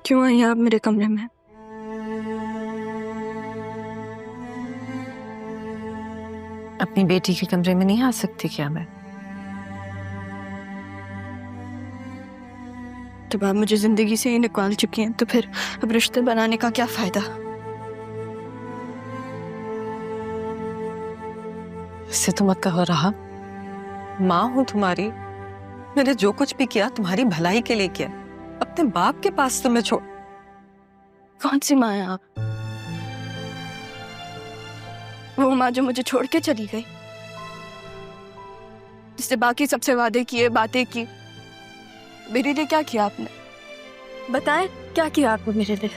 क्यों आई आप मेरे कमरे में? अपनी बेटी के कमरे में नहीं आ सकती क्या मैं? जब आप मुझे जिंदगी से ही निकाल चुकी हैं तो फिर अब रिश्ते बनाने का क्या फायदा? इससे तो मत कहो रहा। माँ हूं तुम्हारी, मैंने जो कुछ भी किया तुम्हारी भलाई के लिए किया। अपने बाप के पास तुम्हें छोड़। कौन सी माँ है आप? वो माँ जो मुझे छोड़ के चली गई, जिससे बाकी सबसे वादे किए, बातें की। मेरे लिए क्या किया आपने? बताएं, क्या किया आपने मेरे लिए?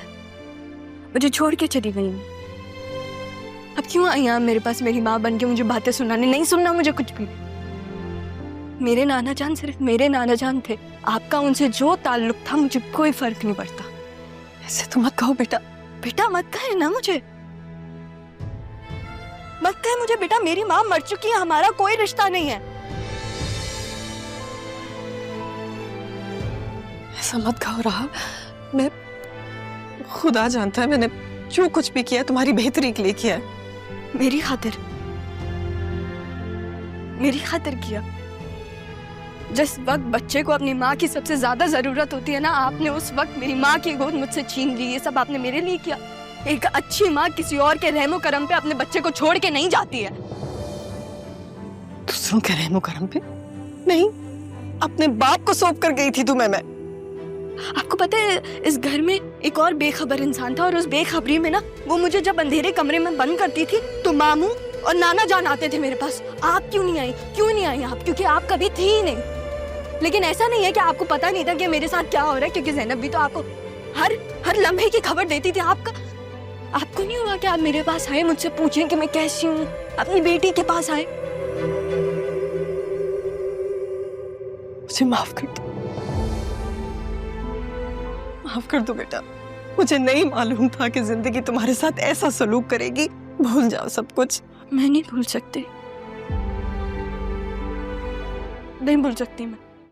मुझे छोड़ के चली गई। अब क्यों आई आप मेरे पास मेरी माँ बन के मुझे बातें सुनाने? नहीं सुनना मुझे कुछ भी। मेरे नाना जान सिर्फ मेरे नाना जान थे। आपका उनसे जो ताल्लुक था मुझे कोई फर्क नहीं पड़ता। ऐसे तो मत कहो बेटा। बेटा मत कहे ना मुझे, मत कहे मुझे बेटा। मेरी माँ मर चुकी है, हमारा कोई रिश्ता नहीं है। ऐसा मत कहो रहा। मैं खुदा जानता है मैंने जो कुछ भी किया तुम्हारी बेहतरी के लिए किया है। मेरी खातिर? मेरी खातिर किया? जिस वक्त बच्चे को अपनी माँ की सबसे ज्यादा जरूरत होती है ना, आपने उस वक्त मेरी माँ की गोद मुझसे छीन ली। ये सब आपने मेरे लिए किया। एक अच्छी माँ किसी और के रहमो करम पे अपने बच्चे को छोड़ के नहीं जाती है। दूसरों के रहमो करम पे नहीं, अपने बाप को सौंप कर गई थी तुम्हें मैं। आपको पता है इस घर में एक और बेखबर इंसान था, और उस बेखबरी में ना वो मुझे जब अंधेरे कमरे में बंद करती थी तो मामू और नाना जान आते थे मेरे पास। आप क्यों नहीं आई? क्यों नहीं आई आप? क्योंकि आप कभी थी ही नहीं। लेकिन ऐसा नहीं है कि आपको पता नहीं था कि मेरे साथ क्या हो रहा है, क्योंकि ज़ैनब भी तो आपको हर लम्हे की खबर देती थी। आपको नहीं हुआ कि आप मेरे पास आए, मुझसे पूछें कि मैं कैसी हूँ, अपनी बेटी के पास आए? मुझे माफ कर दो, माफ कर दो बेटा। मुझे नहीं मालूम था कि जिंदगी तुम्हारे साथ ऐसा सलूक करेगी। भूल जाओ सब कुछ। मैं नहीं भूल सकती, नहीं भूल सकती मैं।